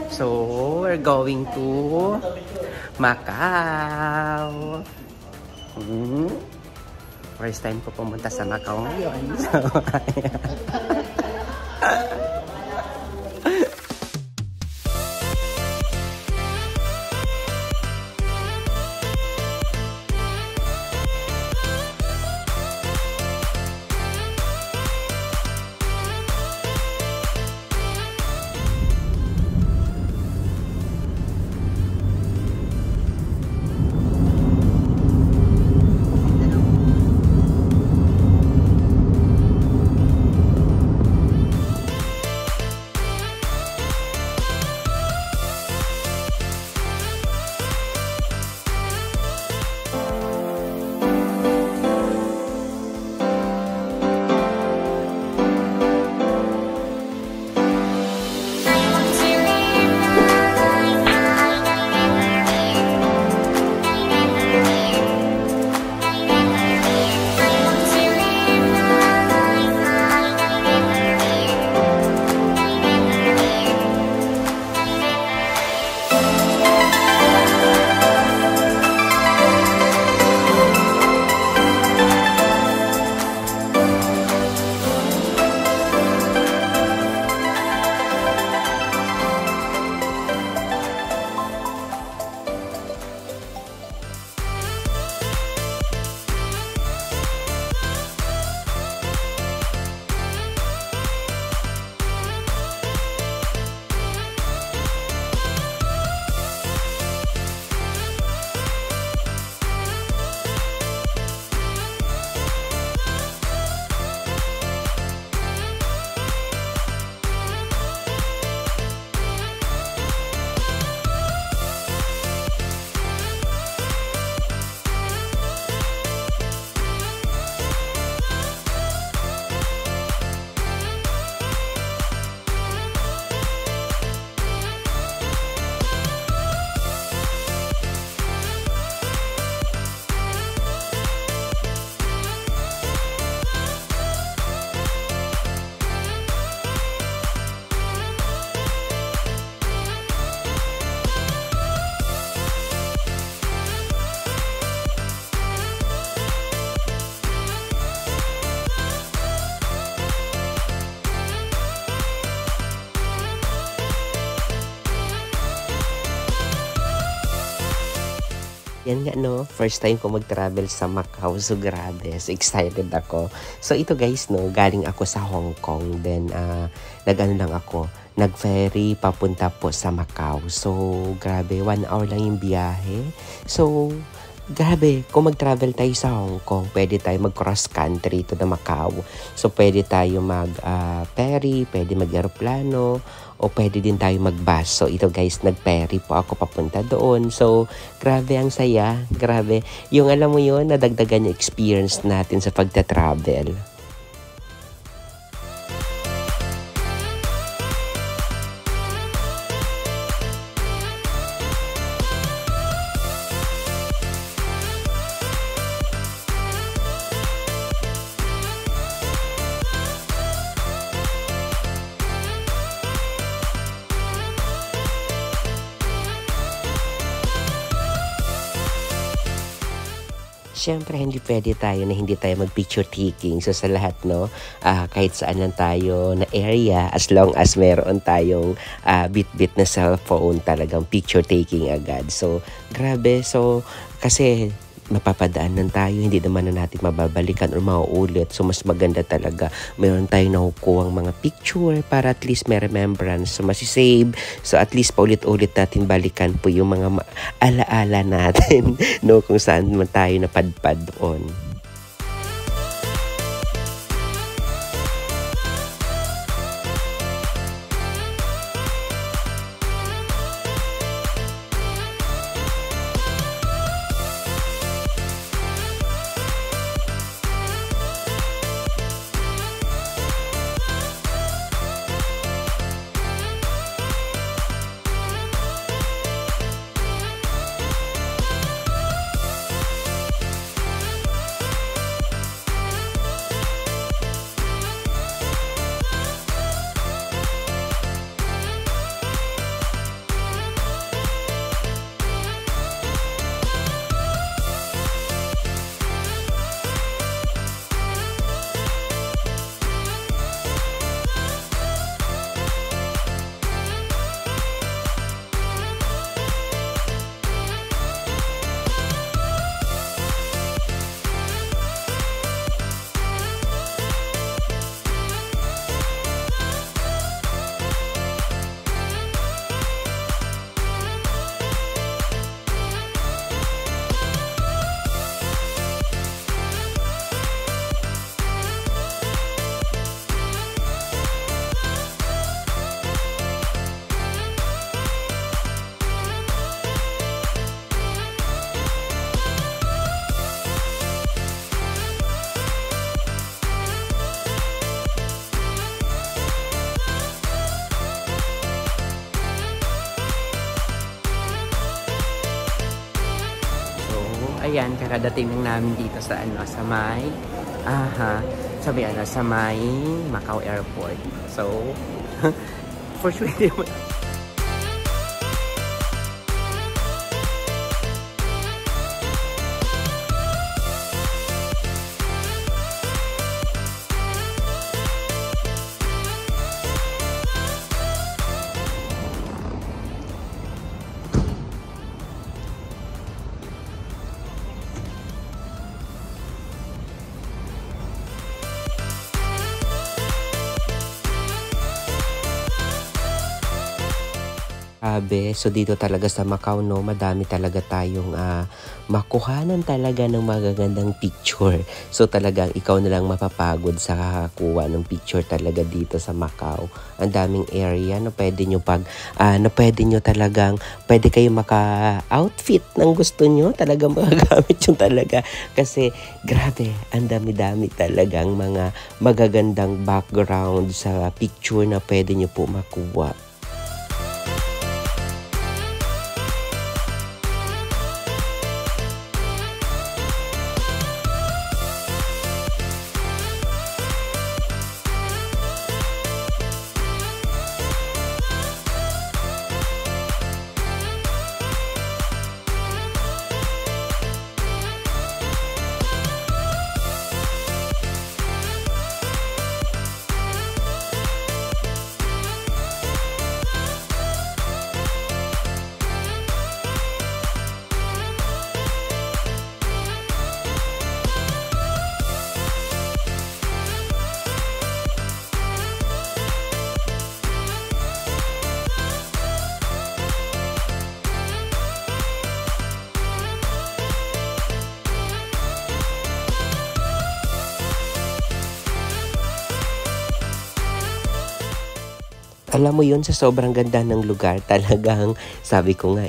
So, we're going to Macau. First time ko pumunta sa Macau ngayon. So, yan nga no, first time ko mag-travel sa Macau. So grabe, so excited ako. So ito guys no, galing ako sa Hong Kong. Then nag-ferry papunta po sa Macau. So grabe, 1 hour lang yung biyahe. So grabe, kung mag-travel tayo sa Hong Kong, pwede tayo mag-cross country to the Macau. So pwede tayo mag-ferry, pwede mag-aeroplano, o pwede din tayo mag-bus. So ito guys, nag-ferry po ako papunta doon. So grabe, ang saya. Grabe. Yung alam mo yun, nadagdagan yung experience natin sa pagta-travel. Siyempre, hindi pwede tayo na hindi tayo mag-picture taking. So, sa lahat, no, kahit saan lang tayo na area, as long as meron tayong bit-bit na cellphone, talagang picture taking agad. So, grabe. So, kasi mapapadaanan tayo, hindi naman na natin mababalikan o mauulit. So, mas maganda talaga. Mayroon tayong nakukuhang mga picture para at least may remembrance. So, masisave. So, at least paulit-ulit natin balikan po yung mga alaala natin, no, kung saan man tayo napadpad doon. ayan, kakadating lang namin dito sa sa may sa may Macau Airport. So, for sure, so dito talaga sa Macau, no, madami talaga tayong makuhanan talaga ng magagandang picture. So talagang ikaw na lang mapapagod sa kakakuha ng picture talaga dito sa Macau. Ang daming area na pwede nyo pwede kayo maka-outfit ng gusto nyo. Talagang magagamit yung talaga. Kasi grabe, ang dami-dami talagang mga magagandang background sa picture na pwede nyo po makuha. Alam mo yun, sa sobrang ganda ng lugar, talagang sabi ko nga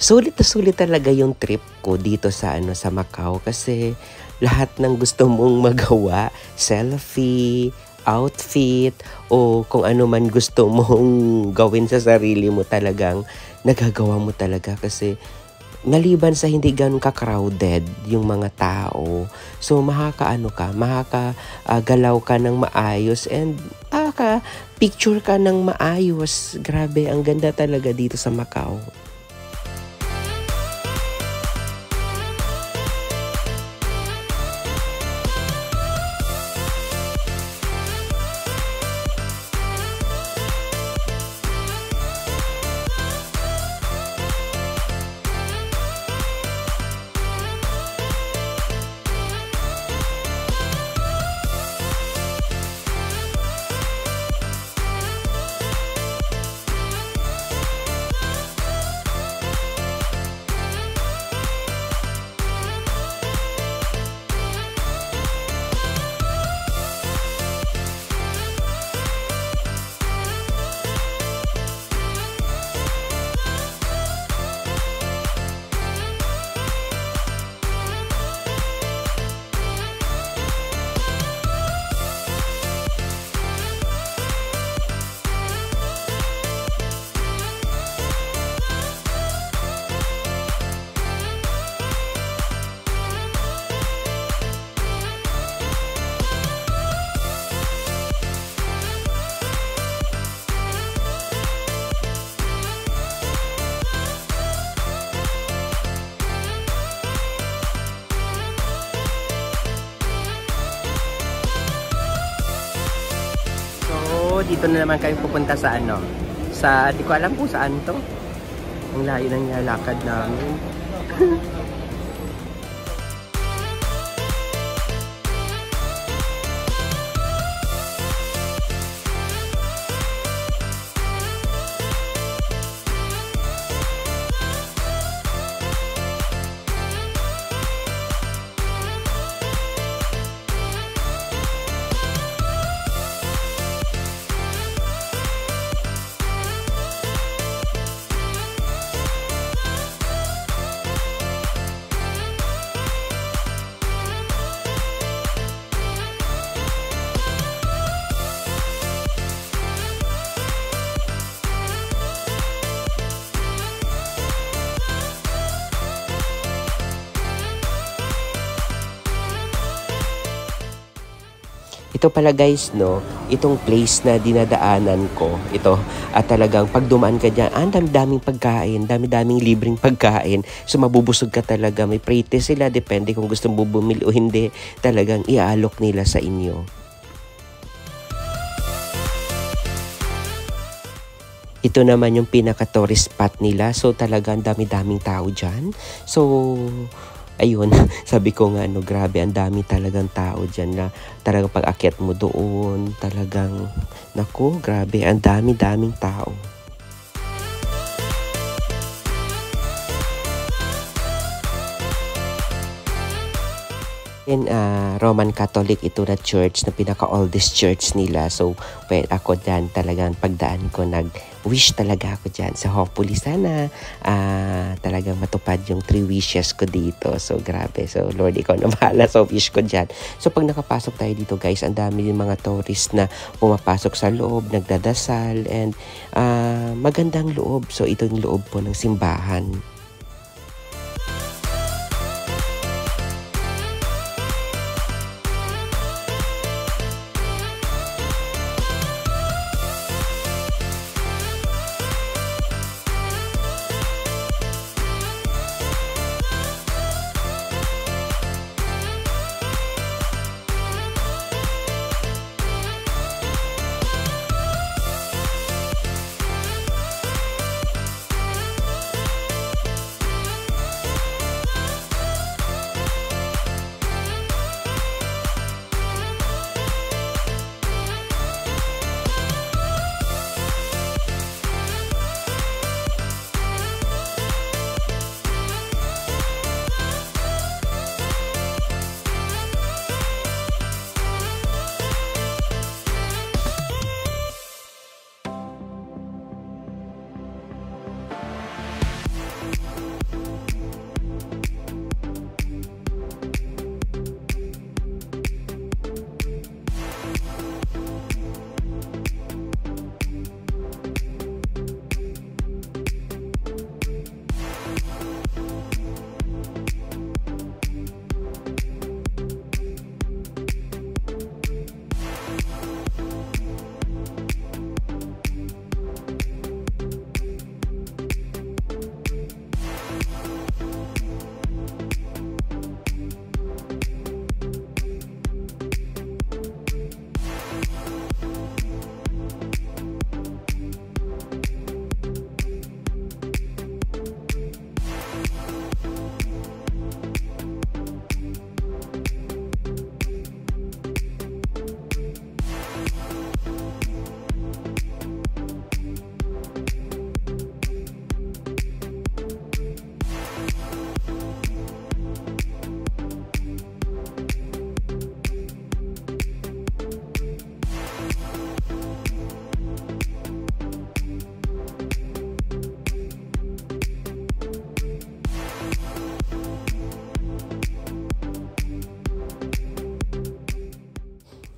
sulit na sulit talaga yung trip ko dito sa sa Macau kasi lahat ng gusto mong magawa, selfie, outfit, o kung ano man gusto mong gawin sa sarili mo, talagang nagagawa mo talaga kasi maliban sa hindi ganun ka-crowded yung mga tao. So makakagalaw ka ng maayos and picture ka ng maayos. Grabe, ang ganda talaga dito sa Macau. Dito na naman kayo pupunta sa di ko alam kung saan to. Ang layo ng nilalakad namin. Ito pala guys, no, itong place na dinadaanan ko, ito, at talagang pag dumaan ka dyan, dami-daming pagkain, dami-daming libreng pagkain. So mabubusog ka talaga, may prete sila, depende kung gusto mo bumili o hindi, talagang iaalok nila sa inyo. Ito naman yung pinaka-tourist spot nila, so talagang dami-daming tao dyan. So ayun, sabi ko nga, no, grabe, ang dami talagang tao dyan na talagang pag akyat mo doon, talagang, naku, grabe, ang dami-daming tao. And Roman Catholic ito na church na pinaka-oldest church nila. So, ako dyan talagang pagdaan ko nag-wish talaga ako dyan. So, hopefully sana talagang matupad yung 3 wishes ko dito. So, grabe. So, Lord, ikaw na bahala sa wish ko dyan. So, pag nakapasok tayo dito guys, ang dami yung mga tourist na pumapasok sa loob, nagdadasal, and magandang loob. So, ito yung loob po ng simbahan.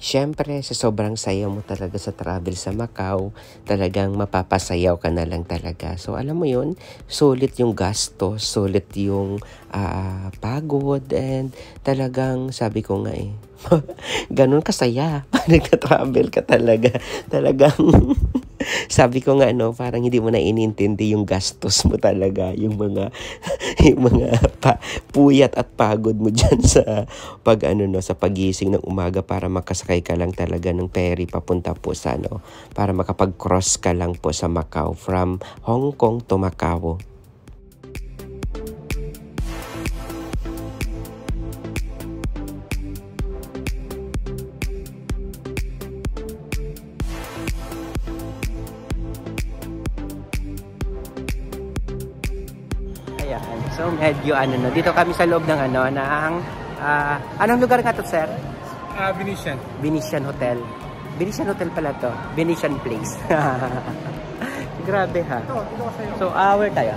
Siyempre, sa sobrang saya mo talaga sa travel sa Macau, talagang mapapasayaw ka na lang talaga. So, alam mo yun, sulit yung gastos, sulit yung pagod, and talagang, sabi ko nga ganun kasaya. Pag nagta-travel ka talaga, talagang, sabi ko nga, no, parang hindi mo na inintindi yung gastos mo talaga, yung mga puyat at pagod mo dyan sa sa pagising ng umaga para makasakay ka lang talaga ng ferry papunta po sa para makapag-cross ka lang po sa Macau from Hong Kong to Macau. Ayan. So medyo dito kami sa loob ng anong lugar nga to, sir? Venetian. Venetian Hotel. Venetian Hotel pala to. Venetian Place. Grabe ha. So, where tayo?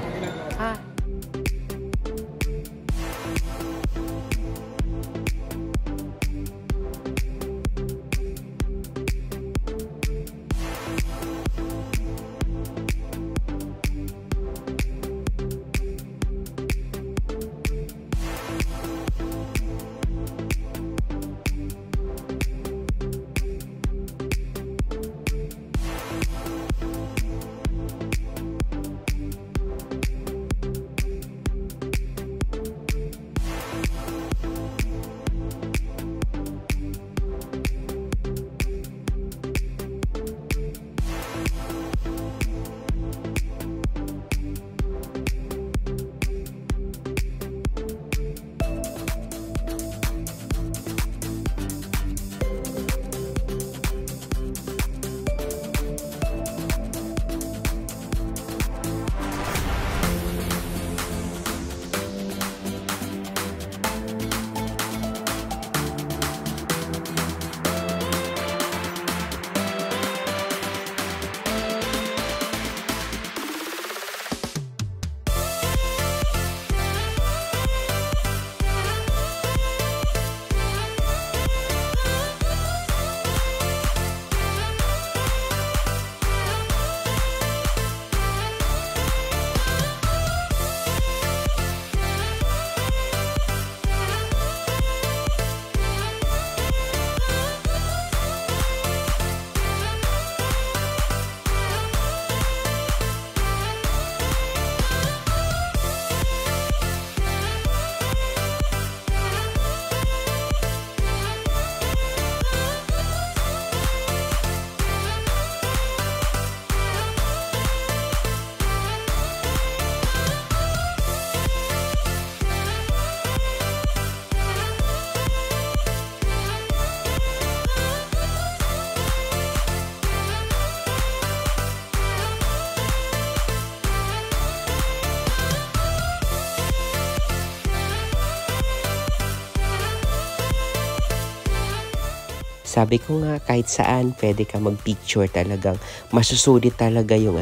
sabi ko nga kahit saan pwede ka mag-picture, talagang masusulit talaga yung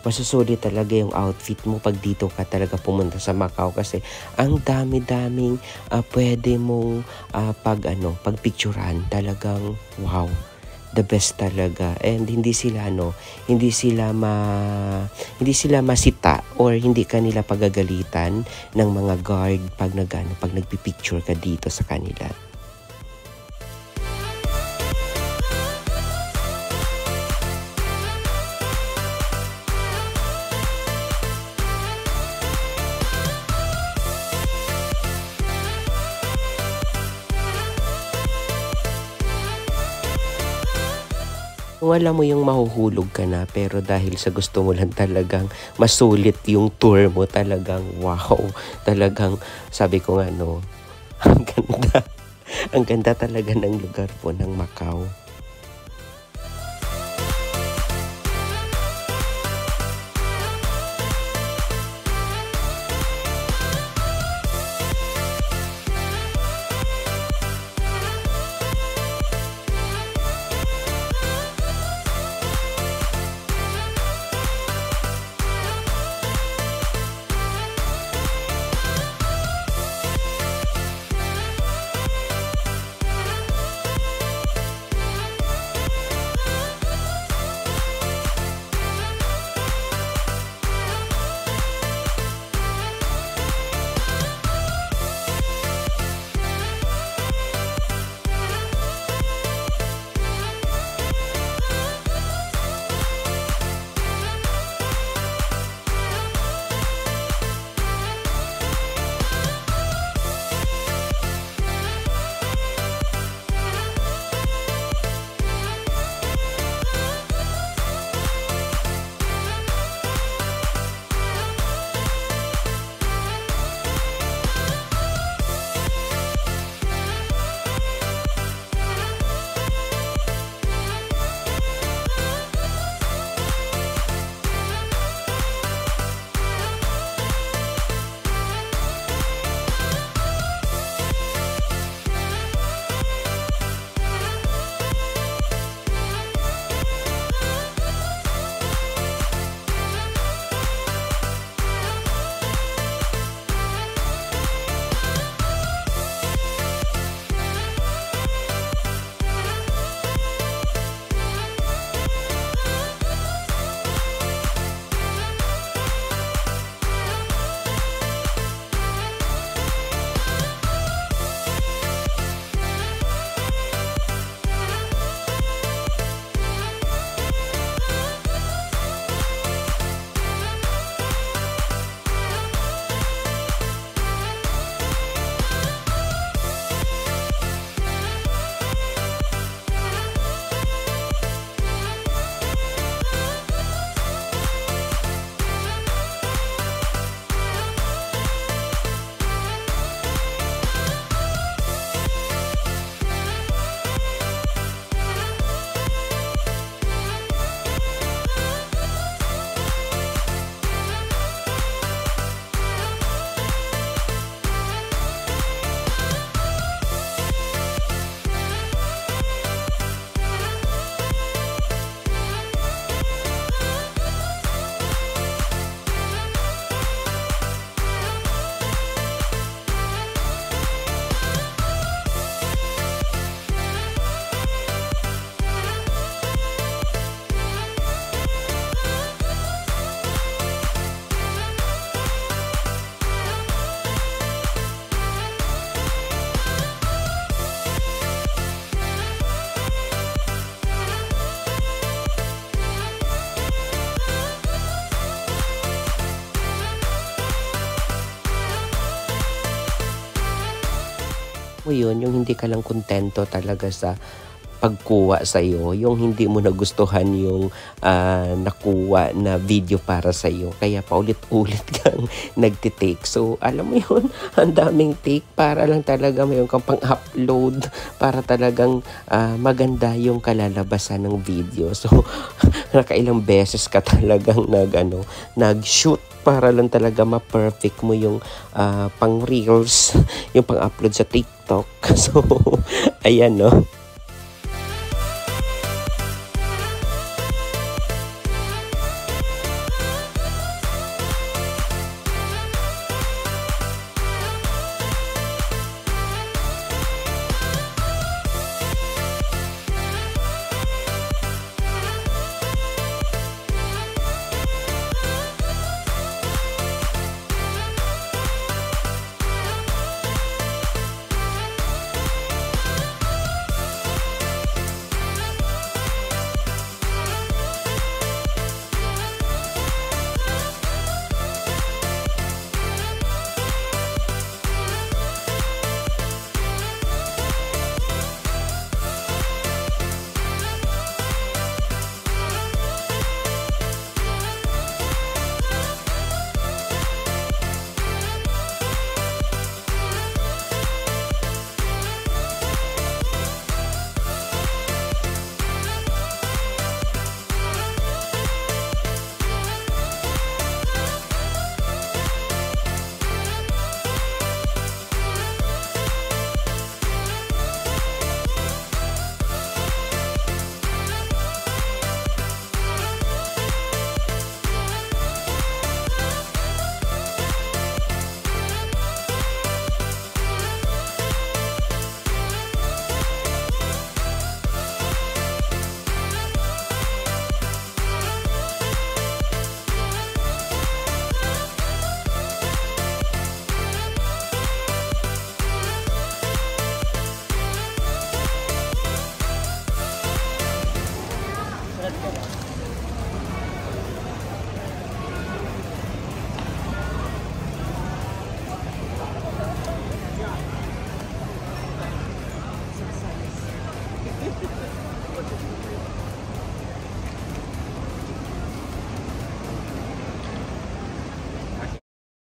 masusulit talaga yung outfit mo pag dito ka talaga pumunta sa Macau, kasi ang dami-daming pwede mong pagpicturean. Talagang wow, the best talaga. And hindi sila hindi sila masita or hindi kanila pagagalitan ng mga guard pag pag nagpipicture ka dito sa kanila. Kung alam mo yung mahuhulog ka na, pero dahil sa gusto mo lang talagang masulit yung tour mo, talagang wow, talagang sabi ko nga ang ganda, ang ganda talaga ng lugar po ng Macau. mo yun, yung hindi ka lang kontento talaga sa pagkuha sa'yo, yung hindi mo nagustuhan yung nakuha na video para sa'yo. Kaya paulit-ulit kang nagtitake. So, alam mo yun, ang daming take para lang talaga mayroon kang pang-upload para talagang maganda yung kalalabasan ng video. So, nakailang beses ka talagang nag-shoot para lang talaga ma-perfect mo yung pang-reels, yung pang-upload sa TikTok. So, ayan no.